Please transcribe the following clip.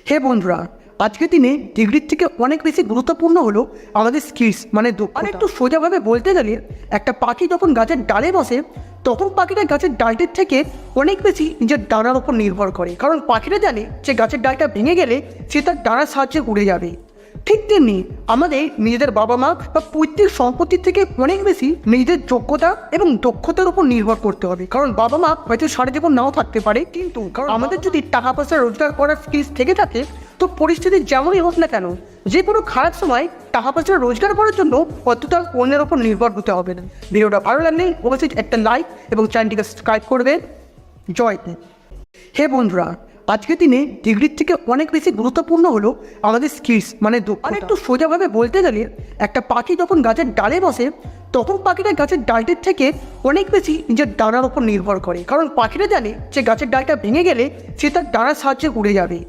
হে বন্ধুরা, আজকের দিনে ডিগ্রির থেকে অনেক বেশি গুরুত্বপূর্ণ হলো আমাদের স্কিলস মানে দক্ষতা। আর একটু সোজাভাবে বলতে গেলে একটা পাখি যখন গাছের ডালে বসে তখন পাখিটা গাছের ডালটির থেকে অনেক বেশি নিজের ডানার ওপর নির্ভর করে, কারণ পাখিটা জানে যে গাছের ডালটা ভেঙে গেলে সে তার ডানার সাহায্যে উড়ে যাবে। ঠিক তেমনি আমাদের নিজেদের বাবা মা বা পৈতৃক সম্পত্তির থেকে অনেক বেশি নিজেদের যোগ্যতা এবং দক্ষতার উপর নির্ভর করতে হবে, কারণ বাবা মা হয়তো সারা জীবন নাও থাকতে পারে, কিন্তু কারণ আমাদের যদি টাকা পয়সা রোজগার করার স্কিলস থেকে থাকে তো পরিস্থিতি যেমনই হোক না কেন, যে কোনো খারাপ সময় টাকা পয়সা রোজগার করার জন্য অতটা অন্যের ওপর নির্ভর হতে হবে না। ভিডিওটা ভালো লাগলে অবশ্যই একটা লাইক এবং চ্যানেলটিকে সাবস্ক্রাইব করবে। জয় হিন্দ। হে বন্ধুরা, আজকের দিনে ডিগ্রির থেকে অনেক বেশি গুরুত্বপূর্ণ হলো আমাদের স্কিলস মানে দক্ষতা। আর একটু সোজাভাবে বলতে গেলে একটা পাখি যখন গাছের ডালে বসে তখন পাখিটা গাছের ডালটির থেকে অনেক বেশি নিজের ডানার ওপর নির্ভর করে, কারণ পাখিটা জানে যে গাছের ডালটা ভেঙে গেলে সে তার ডানার সাহায্যে উড়ে যাবে।